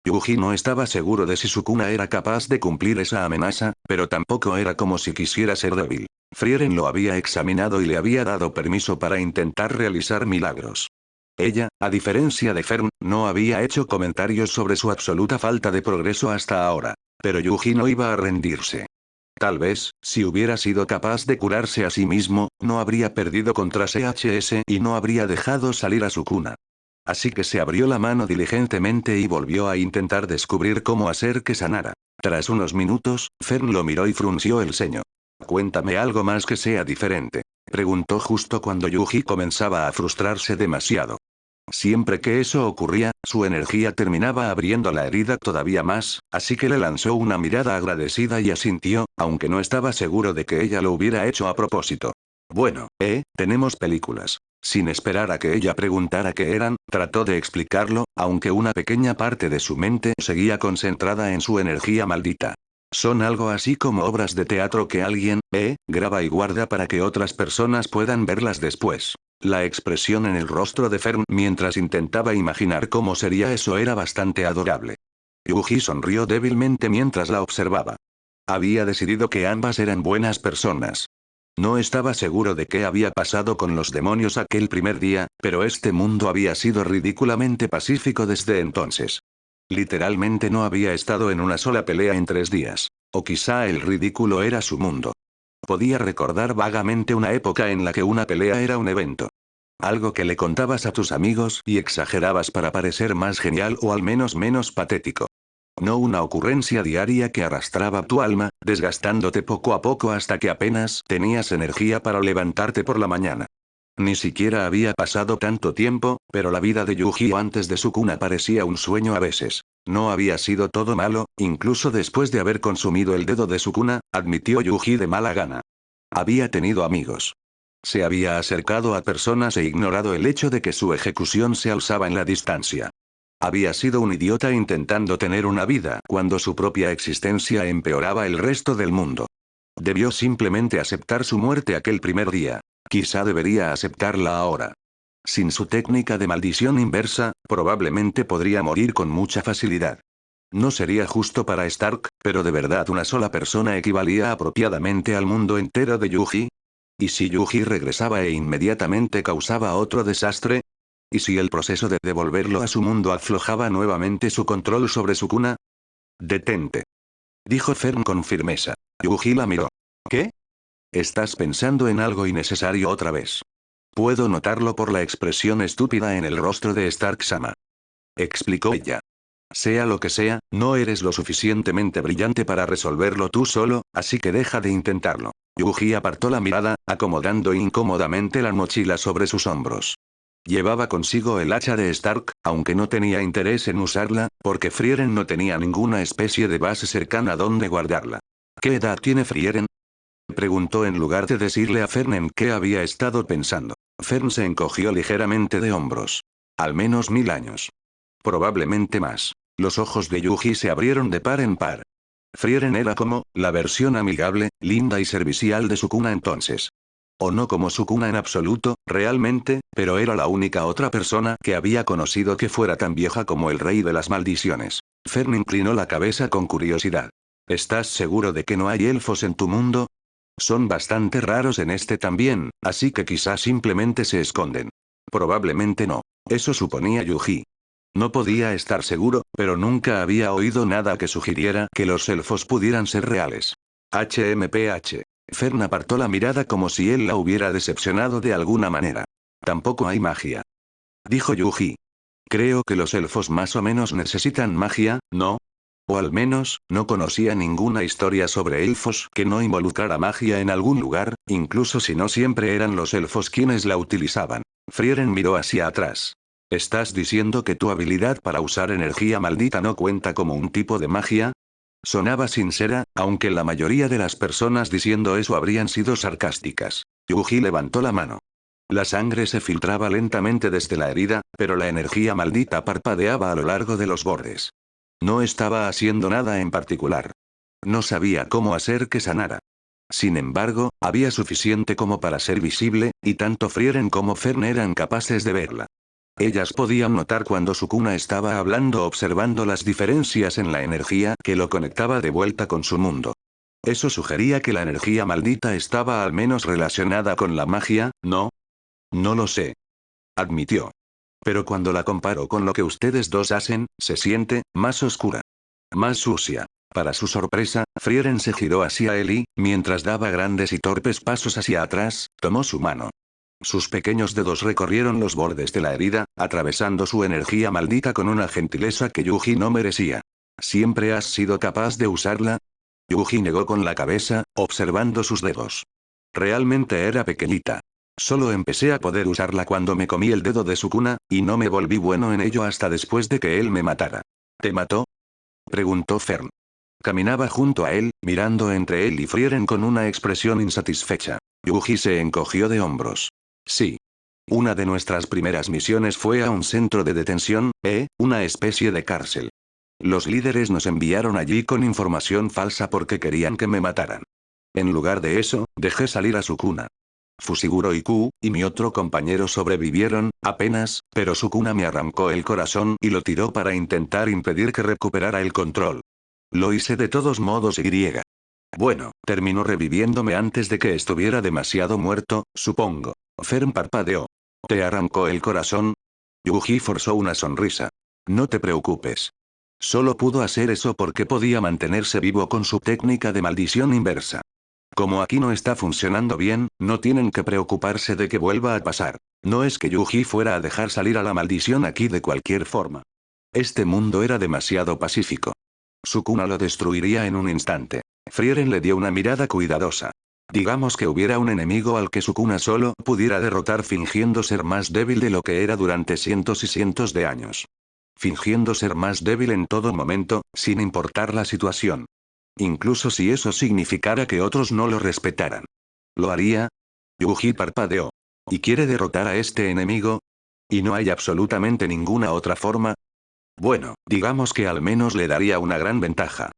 Yuji no estaba seguro de si Sukuna era capaz de cumplir esa amenaza, pero tampoco era como si quisiera ser débil. Frieren lo había examinado y le había dado permiso para intentar realizar milagros. Ella, a diferencia de Fern, no había hecho comentarios sobre su absoluta falta de progreso hasta ahora. Pero Yuji no iba a rendirse. Tal vez, si hubiera sido capaz de curarse a sí mismo, no habría perdido contra CHS y no habría dejado salir a Sukuna. Así que se abrió la mano diligentemente y volvió a intentar descubrir cómo hacer que sanara. Tras unos minutos, Fern lo miró y frunció el ceño. Cuéntame algo más que sea diferente. Preguntó justo cuando Yuji comenzaba a frustrarse demasiado. Siempre que eso ocurría, su energía terminaba abriendo la herida todavía más, así que le lanzó una mirada agradecida y asintió, aunque no estaba seguro de que ella lo hubiera hecho a propósito. Bueno, tenemos películas. Sin esperar a que ella preguntara qué eran, trató de explicarlo, aunque una pequeña parte de su mente seguía concentrada en su energía maldita. Son algo así como obras de teatro que alguien, graba y guarda para que otras personas puedan verlas después. La expresión en el rostro de Fern mientras intentaba imaginar cómo sería eso era bastante adorable. Yuji sonrió débilmente mientras la observaba. Había decidido que ambas eran buenas personas. No estaba seguro de qué había pasado con los demonios aquel primer día, pero este mundo había sido ridículamente pacífico desde entonces. Literalmente no había estado en una sola pelea en 3 días. O quizá el ridículo era su mundo. Podía recordar vagamente una época en la que una pelea era un evento. Algo que le contabas a tus amigos y exagerabas para parecer más genial o al menos menos patético. No una ocurrencia diaria que arrastraba tu alma, desgastándote poco a poco hasta que apenas tenías energía para levantarte por la mañana. Ni siquiera había pasado tanto tiempo, pero la vida de Yuji antes de Sukuna parecía un sueño a veces. No había sido todo malo, incluso después de haber consumido el dedo de Sukuna, admitió Yuji de mala gana. Había tenido amigos. Se había acercado a personas e ignorado el hecho de que su ejecución se alzaba en la distancia. Había sido un idiota intentando tener una vida cuando su propia existencia empeoraba el resto del mundo. Debió simplemente aceptar su muerte aquel primer día. Quizá debería aceptarla ahora. Sin su técnica de maldición inversa, probablemente podría morir con mucha facilidad. No sería justo para Stark, pero ¿de verdad una sola persona equivalía apropiadamente al mundo entero de Yuji? ¿Y si Yuji regresaba e inmediatamente causaba otro desastre? ¿Y si el proceso de devolverlo a su mundo aflojaba nuevamente su control sobre Sukuna? Detente. Dijo Fern con firmeza. Yuji la miró. ¿Qué? Estás pensando en algo innecesario otra vez. Puedo notarlo por la expresión estúpida en el rostro de Stark-sama. Explicó ella. Sea lo que sea, no eres lo suficientemente brillante para resolverlo tú solo, así que deja de intentarlo. Yuji apartó la mirada, acomodando incómodamente la mochila sobre sus hombros. Llevaba consigo el hacha de Stark, aunque no tenía interés en usarla, porque Frieren no tenía ninguna especie de base cercana donde guardarla. ¿Qué edad tiene Frieren? Preguntó en lugar de decirle a Fern en qué había estado pensando. Fern se encogió ligeramente de hombros. Al menos 1000 años. Probablemente más. Los ojos de Yuji se abrieron de par en par. Frieren era como, la versión amigable, linda y servicial de Sukuna entonces. O no como Sukuna en absoluto, realmente, pero era la única otra persona que había conocido que fuera tan vieja como el rey de las maldiciones. Fern inclinó la cabeza con curiosidad. ¿Estás seguro de que no hay elfos en tu mundo? Son bastante raros en este también, así que quizás simplemente se esconden. Probablemente no. Eso suponía Yuji. No podía estar seguro, pero nunca había oído nada que sugiriera que los elfos pudieran ser reales. HMPH. Fern apartó la mirada como si él la hubiera decepcionado de alguna manera. Tampoco hay magia. Dijo Yuji. Creo que los elfos más o menos necesitan magia, ¿no? O al menos, no conocía ninguna historia sobre elfos que no involucrara magia en algún lugar, incluso si no siempre eran los elfos quienes la utilizaban. Frieren miró hacia atrás. ¿Estás diciendo que tu habilidad para usar energía maldita no cuenta como un tipo de magia? Sonaba sincera, aunque la mayoría de las personas diciendo eso habrían sido sarcásticas. Yuji levantó la mano. La sangre se filtraba lentamente desde la herida, pero la energía maldita parpadeaba a lo largo de los bordes. No estaba haciendo nada en particular. No sabía cómo hacer que sanara. Sin embargo, había suficiente como para ser visible, y tanto Frieren como Fern eran capaces de verla. Ellas podían notar cuando Sukuna estaba hablando observando las diferencias en la energía que lo conectaba de vuelta con su mundo. Eso sugería que la energía maldita estaba al menos relacionada con la magia, ¿no? No lo sé. Admitió. Pero cuando la comparo con lo que ustedes dos hacen, se siente más oscura. Más sucia. Para su sorpresa, Frieren se giró hacia él y, mientras daba grandes y torpes pasos hacia atrás, tomó su mano. Sus pequeños dedos recorrieron los bordes de la herida, atravesando su energía maldita con una gentileza que Yuji no merecía. ¿Siempre has sido capaz de usarla? Yuji negó con la cabeza, observando sus dedos. Realmente era pequeñita. Solo empecé a poder usarla cuando me comí el dedo de Sukuna, y no me volví bueno en ello hasta después de que él me matara. ¿Te mató? Preguntó Fern. Caminaba junto a él, mirando entre él y Frieren con una expresión insatisfecha. Yuji se encogió de hombros. Sí. Una de nuestras primeras misiones fue a un centro de detención, una especie de cárcel. Los líderes nos enviaron allí con información falsa porque querían que me mataran. En lugar de eso, dejé salir a Sukuna. Fushiguro y mi otro compañero sobrevivieron, apenas, pero Sukuna me arrancó el corazón y lo tiró para intentar impedir que recuperara el control. Lo hice de todos modos y. Bueno, terminó reviviéndome antes de que estuviera demasiado muerto, supongo. Fern parpadeó. ¿Te arrancó el corazón? Yuji forzó una sonrisa. No te preocupes. Solo pudo hacer eso porque podía mantenerse vivo con su técnica de maldición inversa. Como aquí no está funcionando bien, no tienen que preocuparse de que vuelva a pasar. No es que Yuji fuera a dejar salir a la maldición aquí de cualquier forma. Este mundo era demasiado pacífico. Sukuna lo destruiría en un instante. Frieren le dio una mirada cuidadosa. Digamos que hubiera un enemigo al que Sukuna solo pudiera derrotar fingiendo ser más débil de lo que era durante cientos y cientos de años. Fingiendo ser más débil en todo momento, sin importar la situación. Incluso si eso significara que otros no lo respetaran. ¿Lo haría? Yuji parpadeó. ¿Y quiere derrotar a este enemigo? ¿Y no hay absolutamente ninguna otra forma? Bueno, digamos que al menos le daría una gran ventaja.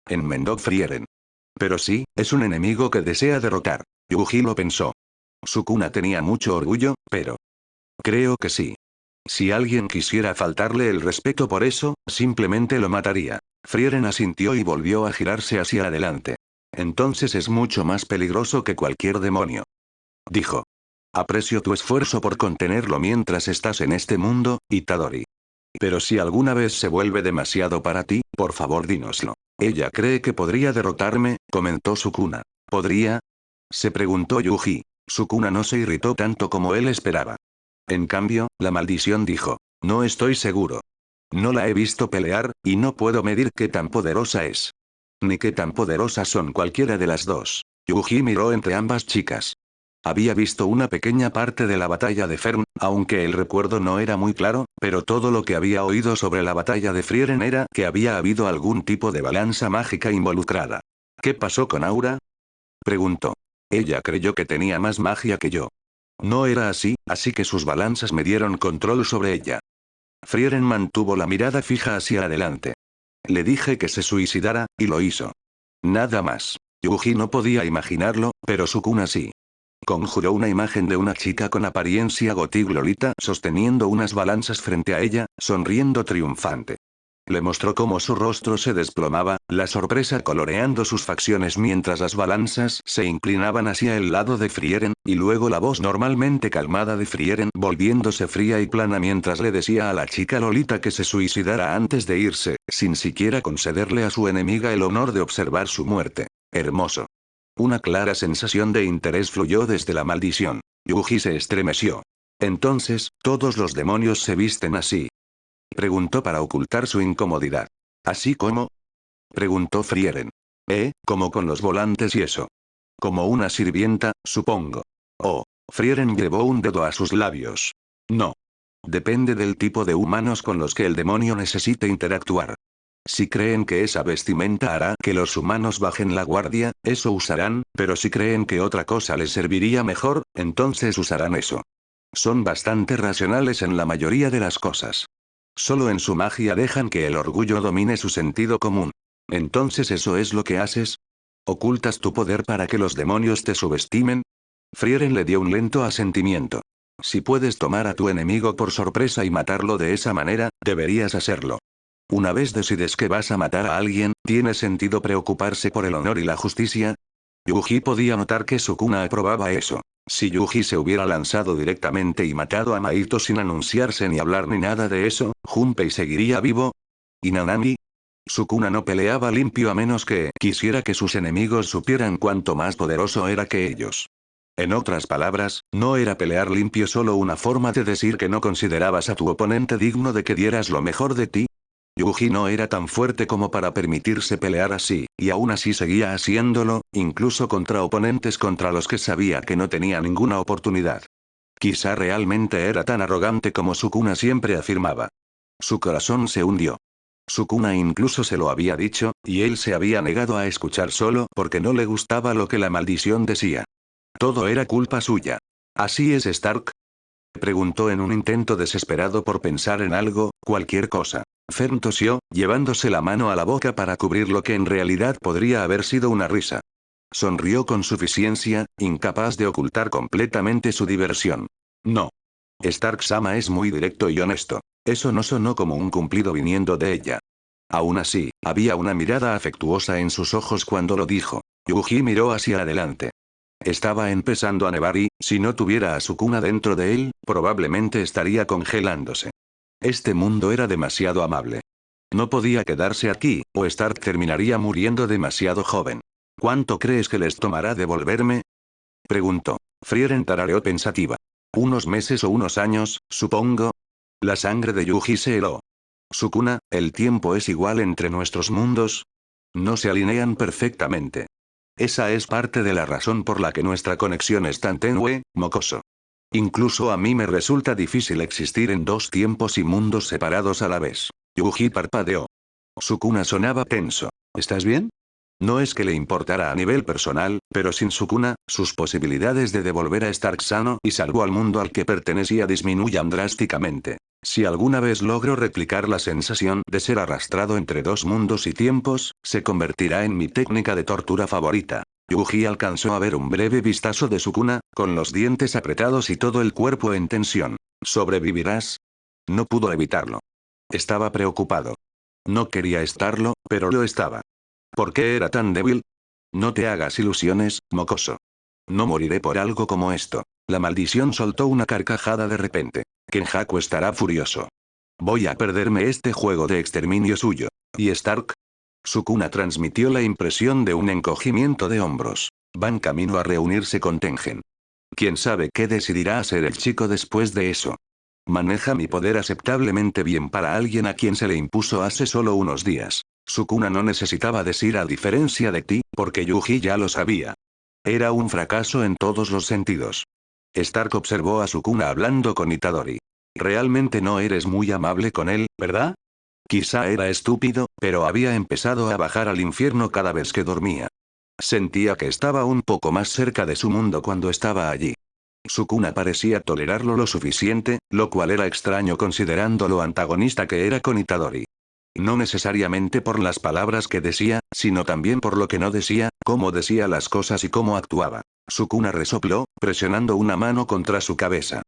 Enmendó Frieren. Pero sí, es un enemigo que desea derrotar. Yuji lo pensó. Sukuna tenía mucho orgullo, pero. Creo que sí. Si alguien quisiera faltarle el respeto por eso, simplemente lo mataría. Frieren asintió y volvió a girarse hacia adelante. Entonces es mucho más peligroso que cualquier demonio. Dijo. Aprecio tu esfuerzo por contenerlo mientras estás en este mundo, Itadori. Pero si alguna vez se vuelve demasiado para ti, por favor dínoslo. Ella cree que podría derrotarme, comentó Sukuna. ¿Podría? Se preguntó Yuji. Sukuna no se irritó tanto como él esperaba. En cambio, la maldición dijo. No estoy seguro. No la he visto pelear, y no puedo medir qué tan poderosa es. Ni qué tan poderosas son cualquiera de las dos. Yuji miró entre ambas chicas. Había visto una pequeña parte de la batalla de Fern, aunque el recuerdo no era muy claro, pero todo lo que había oído sobre la batalla de Frieren era que había habido algún tipo de balanza mágica involucrada. ¿Qué pasó con Aura? Preguntó. Ella creyó que tenía más magia que yo. No era así, así que sus balanzas me dieron control sobre ella. Frieren mantuvo la mirada fija hacia adelante. Le dije que se suicidara, y lo hizo. Nada más. Yuji no podía imaginarlo, pero Sukuna sí. Conjuró una imagen de una chica con apariencia gothic Lolita sosteniendo unas balanzas frente a ella, sonriendo triunfante. Le mostró cómo su rostro se desplomaba, la sorpresa coloreando sus facciones mientras las balanzas se inclinaban hacia el lado de Frieren, y luego la voz normalmente calmada de Frieren volviéndose fría y plana mientras le decía a la chica Lolita que se suicidara antes de irse, sin siquiera concederle a su enemiga el honor de observar su muerte. Hermoso. Una clara sensación de interés fluyó desde la maldición. Yuji se estremeció. Entonces, ¿todos los demonios se visten así? Preguntó para ocultar su incomodidad. ¿Así como? Preguntó Frieren. Como con los volantes y eso. Como una sirvienta, supongo. Oh. Frieren llevó un dedo a sus labios. No. Depende del tipo de humanos con los que el demonio necesite interactuar. Si creen que esa vestimenta hará que los humanos bajen la guardia, eso usarán, pero si creen que otra cosa les serviría mejor, entonces usarán eso. Son bastante racionales en la mayoría de las cosas. Solo en su magia dejan que el orgullo domine su sentido común. Entonces ¿eso es lo que haces? ¿Ocultas tu poder para que los demonios te subestimen? Frieren le dio un lento asentimiento. Si puedes tomar a tu enemigo por sorpresa y matarlo de esa manera, deberías hacerlo. Una vez decides que vas a matar a alguien, ¿tiene sentido preocuparse por el honor y la justicia? Yuji podía notar que Sukuna aprobaba eso. Si Yuji se hubiera lanzado directamente y matado a Maito sin anunciarse ni hablar ni nada de eso, Junpei seguiría vivo. ¿Y Nanami? Sukuna no peleaba limpio a menos que quisiera que sus enemigos supieran cuánto más poderoso era que ellos. En otras palabras, no era pelear limpio solo una forma de decir que no considerabas a tu oponente digno de que dieras lo mejor de ti. Yuji no era tan fuerte como para permitirse pelear así, y aún así seguía haciéndolo, incluso contra oponentes contra los que sabía que no tenía ninguna oportunidad. Quizá realmente era tan arrogante como Sukuna siempre afirmaba. Su corazón se hundió. Sukuna incluso se lo había dicho, y él se había negado a escuchar solo porque no le gustaba lo que la maldición decía. Todo era culpa suya. ¿Así es Stark? Preguntó en un intento desesperado por pensar en algo, cualquier cosa. Fern tosió, llevándose la mano a la boca para cubrir lo que en realidad podría haber sido una risa. Sonrió con suficiencia, incapaz de ocultar completamente su diversión. No. Stark-sama es muy directo y honesto. Eso no sonó como un cumplido viniendo de ella. Aún así, había una mirada afectuosa en sus ojos cuando lo dijo. Yuji miró hacia adelante. Estaba empezando a nevar y, si no tuviera a Sukuna dentro de él, probablemente estaría congelándose. Este mundo era demasiado amable. No podía quedarse aquí, o Stark terminaría muriendo demasiado joven. ¿Cuánto crees que les tomará devolverme? Preguntó. Frieren tarareó pensativa. Unos meses o unos años, supongo. La sangre de Yuji se heló. Sukuna, ¿el tiempo es igual entre nuestros mundos? No se alinean perfectamente. Esa es parte de la razón por la que nuestra conexión es tan tenue, mocoso. Incluso a mí me resulta difícil existir en dos tiempos y mundos separados a la vez. Yuji parpadeó. Sukuna sonaba tenso. ¿Estás bien? No es que le importara a nivel personal, pero sin Sukuna, sus posibilidades de devolver a Stark sano y salvo al mundo al que pertenecía disminuyan drásticamente. Si alguna vez logro replicar la sensación de ser arrastrado entre dos mundos y tiempos, se convertirá en mi técnica de tortura favorita. Yuji alcanzó a ver un breve vistazo de Sukuna, con los dientes apretados y todo el cuerpo en tensión. ¿Sobrevivirás? No pudo evitarlo. Estaba preocupado. No quería estarlo, pero lo estaba. ¿Por qué era tan débil? No te hagas ilusiones, mocoso. No moriré por algo como esto. La maldición soltó una carcajada de repente. Kenjaku estará furioso. Voy a perderme este juego de exterminio suyo. ¿Y Stark? Sukuna transmitió la impresión de un encogimiento de hombros. Van camino a reunirse con Tengen. ¿Quién sabe qué decidirá hacer el chico después de eso? Maneja mi poder aceptablemente bien para alguien a quien se le impuso hace solo unos días. Sukuna no necesitaba decir a diferencia de ti, porque Yuji ya lo sabía. Era un fracaso en todos los sentidos. Stark observó a Sukuna hablando con Itadori. Realmente no eres muy amable con él, ¿verdad? Quizá era estúpido, pero había empezado a bajar al infierno cada vez que dormía. Sentía que estaba un poco más cerca de su mundo cuando estaba allí. Sukuna parecía tolerarlo lo suficiente, lo cual era extraño considerando lo antagonista que era con Itadori. No necesariamente por las palabras que decía, sino también por lo que no decía, cómo decía las cosas y cómo actuaba. Sukuna resopló, presionando una mano contra su cabeza.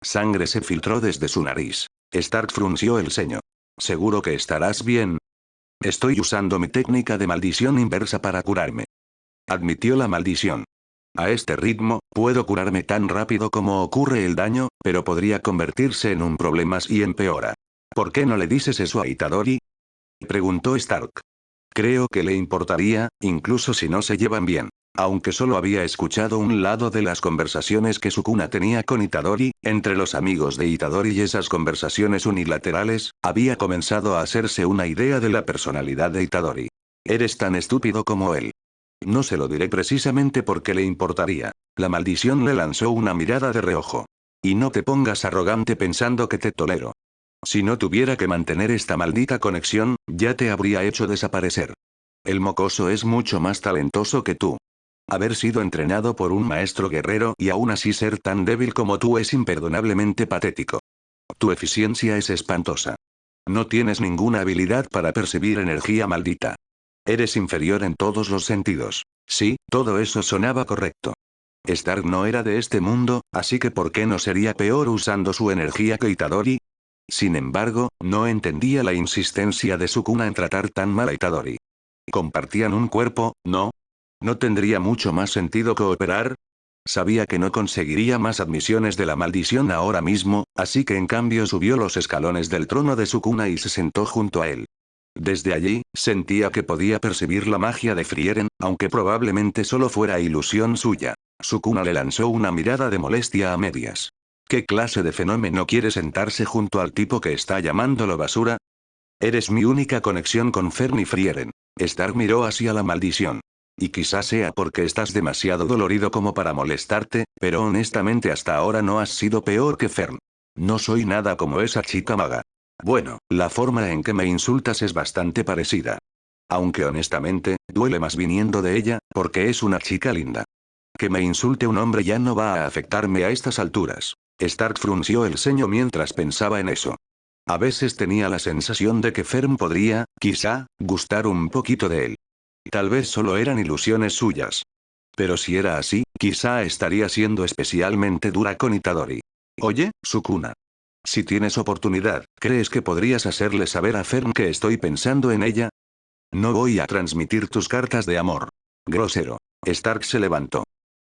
Sangre se filtró desde su nariz. Stark frunció el ceño. ¿Seguro que estarás bien? Estoy usando mi técnica de maldición inversa para curarme. Admitió la maldición. A este ritmo, puedo curarme tan rápido como ocurre el daño, pero podría convertirse en un problema si empeora. ¿Por qué no le dices eso a Itadori? Preguntó Stark. Creo que le importaría, incluso si no se llevan bien. Aunque solo había escuchado un lado de las conversaciones que Sukuna tenía con Itadori, entre los amigos de Itadori y esas conversaciones unilaterales, había comenzado a hacerse una idea de la personalidad de Itadori. Eres tan estúpido como él. No se lo diré precisamente porque le importaría. La maldición le lanzó una mirada de reojo. Y no te pongas arrogante pensando que te tolero. Si no tuviera que mantener esta maldita conexión, ya te habría hecho desaparecer. El mocoso es mucho más talentoso que tú. Haber sido entrenado por un maestro guerrero y aún así ser tan débil como tú es imperdonablemente patético. Tu eficiencia es espantosa. No tienes ninguna habilidad para percibir energía maldita. Eres inferior en todos los sentidos. Sí, todo eso sonaba correcto. Stark no era de este mundo, así que ¿por qué no sería peor usando su energía que Itadori? Sin embargo, no entendía la insistencia de Sukuna en tratar tan mal a Itadori. ¿Compartían un cuerpo, no? ¿No tendría mucho más sentido cooperar? Sabía que no conseguiría más admisiones de la maldición ahora mismo, así que en cambio subió los escalones del trono de Sukuna y se sentó junto a él. Desde allí, sentía que podía percibir la magia de Frieren, aunque probablemente solo fuera ilusión suya. Sukuna le lanzó una mirada de molestia a medias. ¿Qué clase de fenómeno quiere sentarse junto al tipo que está llamándolo basura? Eres mi única conexión con Fern y Frieren. Stark miró hacia la maldición. Y quizás sea porque estás demasiado dolorido como para molestarte, pero honestamente hasta ahora no has sido peor que Fern. No soy nada como esa chica maga. Bueno, la forma en que me insultas es bastante parecida. Aunque honestamente, duele más viniendo de ella, porque es una chica linda. Que me insulte un hombre ya no va a afectarme a estas alturas. Stark frunció el ceño mientras pensaba en eso. A veces tenía la sensación de que Fern podría, quizá, gustar un poquito de él. Tal vez solo eran ilusiones suyas. Pero si era así, quizá estaría siendo especialmente dura con Itadori. Oye, Sukuna. Si tienes oportunidad, ¿crees que podrías hacerle saber a Fern que estoy pensando en ella? No voy a transmitir tus cartas de amor. Grosero. Stark se levantó.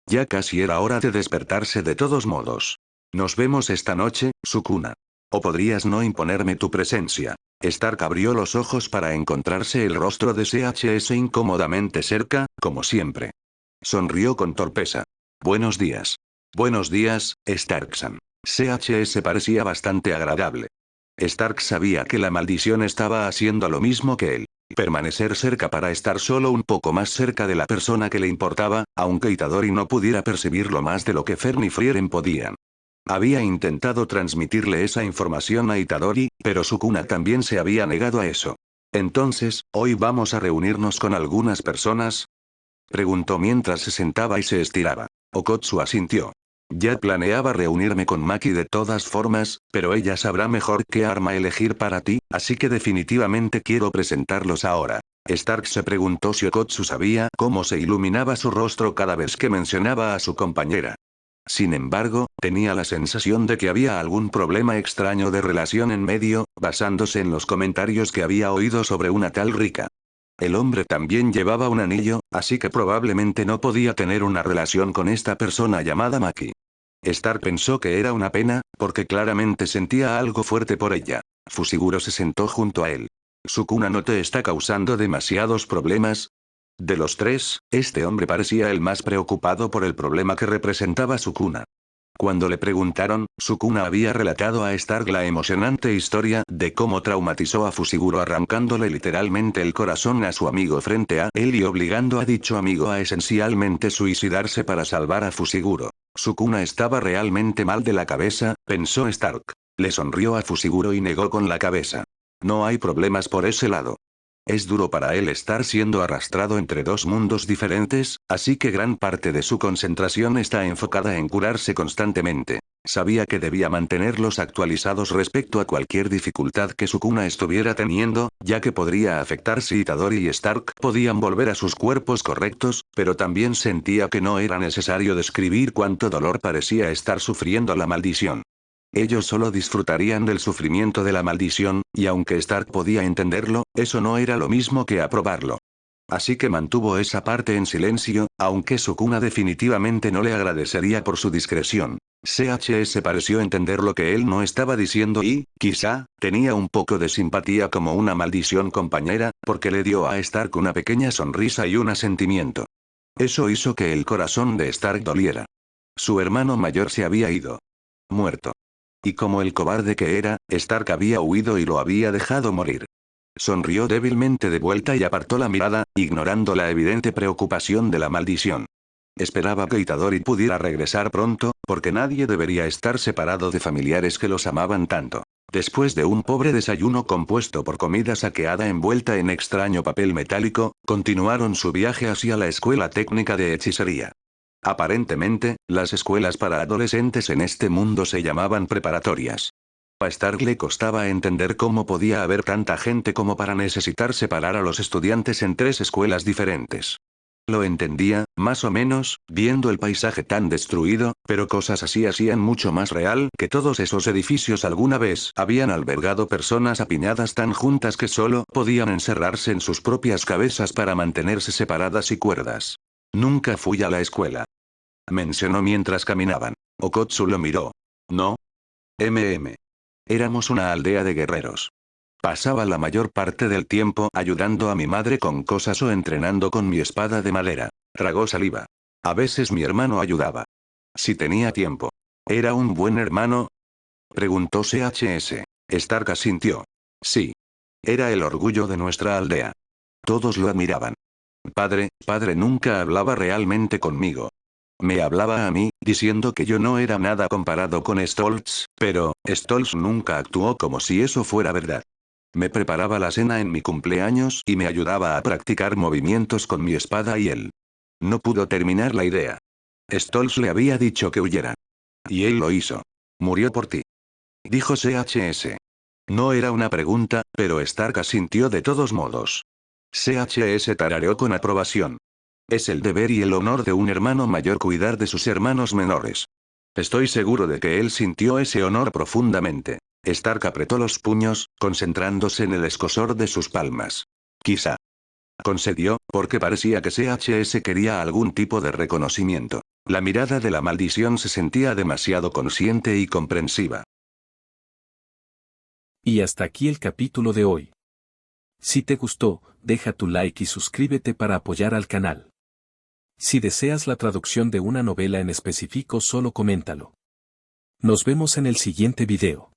Ya casi era hora de despertarse de todos modos. Nos vemos esta noche, Sukuna. O podrías no imponerme tu presencia. Stark abrió los ojos para encontrarse el rostro de CHS incómodamente cerca, como siempre. Sonrió con torpeza. Buenos días. Buenos días, Starksan. CHS parecía bastante agradable. Stark sabía que la maldición estaba haciendo lo mismo que él. Permanecer cerca para estar solo un poco más cerca de la persona que le importaba, aunque Itadori no pudiera percibirlo más de lo que Fern y Frieren podían. Había intentado transmitirle esa información a Itadori, pero Sukuna también se había negado a eso. Entonces, ¿hoy vamos a reunirnos con algunas personas? Preguntó mientras se sentaba y se estiraba. Okotsu asintió. Ya planeaba reunirme con Maki de todas formas, pero ella sabrá mejor qué arma elegir para ti, así que definitivamente quiero presentarlos ahora. Stark se preguntó si Okotsu sabía cómo se iluminaba su rostro cada vez que mencionaba a su compañera. Sin embargo, tenía la sensación de que había algún problema extraño de relación en medio, basándose en los comentarios que había oído sobre una tal Rika. El hombre también llevaba un anillo, así que probablemente no podía tener una relación con esta persona llamada Maki. Stark pensó que era una pena, porque claramente sentía algo fuerte por ella. Fushiguro se sentó junto a él. ¿Sukuna no te está causando demasiados problemas? De los tres, este hombre parecía el más preocupado por el problema que representaba Sukuna. Cuando le preguntaron, Sukuna había relatado a Stark la emocionante historia de cómo traumatizó a Fushiguro arrancándole literalmente el corazón a su amigo frente a él y obligando a dicho amigo a esencialmente suicidarse para salvar a Fushiguro. Sukuna estaba realmente mal de la cabeza, pensó Stark. Le sonrió a Fushiguro y negó con la cabeza. No hay problemas por ese lado. Es duro para él estar siendo arrastrado entre dos mundos diferentes, así que gran parte de su concentración está enfocada en curarse constantemente. Sabía que debía mantenerlos actualizados respecto a cualquier dificultad que Sukuna estuviera teniendo, ya que podría afectar si Itadori y Stark podían volver a sus cuerpos correctos, pero también sentía que no era necesario describir cuánto dolor parecía estar sufriendo la maldición. Ellos solo disfrutarían del sufrimiento de la maldición, y aunque Stark podía entenderlo, eso no era lo mismo que aprobarlo. Así que mantuvo esa parte en silencio, aunque Sukuna definitivamente no le agradecería por su discreción. CHS pareció entender lo que él no estaba diciendo y, quizá, tenía un poco de simpatía como una maldición compañera, porque le dio a Stark una pequeña sonrisa y un asentimiento. Eso hizo que el corazón de Stark doliera. Su hermano mayor se había ido. Muerto. Y como el cobarde que era, Stark había huido y lo había dejado morir. Sonrió débilmente de vuelta y apartó la mirada, ignorando la evidente preocupación de la maldición. Esperaba que Itadori pudiera regresar pronto, porque nadie debería estar separado de familiares que los amaban tanto. Después de un pobre desayuno compuesto por comida saqueada envuelta en extraño papel metálico, continuaron su viaje hacia la escuela técnica de hechicería. Aparentemente, las escuelas para adolescentes en este mundo se llamaban preparatorias. A Stark le costaba entender cómo podía haber tanta gente como para necesitar separar a los estudiantes en tres escuelas diferentes. Lo entendía, más o menos, viendo el paisaje tan destruido, pero cosas así hacían mucho más real que todos esos edificios alguna vez habían albergado personas apiñadas tan juntas que solo podían encerrarse en sus propias cabezas para mantenerse separadas y cuerdas. Nunca fui a la escuela. Mencionó mientras caminaban. Okotsu lo miró. No. Éramos una aldea de guerreros. Pasaba la mayor parte del tiempo ayudando a mi madre con cosas o entrenando con mi espada de madera. Tragó saliva. A veces mi hermano ayudaba. Si tenía tiempo. ¿Era un buen hermano? Preguntó CHS. Stark asintió. Sí. Era el orgullo de nuestra aldea. Todos lo admiraban. Padre nunca hablaba realmente conmigo. Me hablaba a mí, diciendo que yo no era nada comparado con Stoltz, pero, Stoltz nunca actuó como si eso fuera verdad. Me preparaba la cena en mi cumpleaños y me ayudaba a practicar movimientos con mi espada y él. No pudo terminar la idea. Stoltz le había dicho que huyera. Y él lo hizo. Murió por ti. Dijo CHS. No era una pregunta, pero Stark asintió de todos modos. CHS tarareó con aprobación. Es el deber y el honor de un hermano mayor cuidar de sus hermanos menores. Estoy seguro de que él sintió ese honor profundamente. Stark apretó los puños, concentrándose en el escosor de sus palmas. Quizá. Concedió, porque parecía que CHS quería algún tipo de reconocimiento. La mirada de la maldición se sentía demasiado consciente y comprensiva. Y hasta aquí el capítulo de hoy. Si te gustó, deja tu like y suscríbete para apoyar al canal. Si deseas la traducción de una novela en específico, solo coméntalo. Nos vemos en el siguiente video.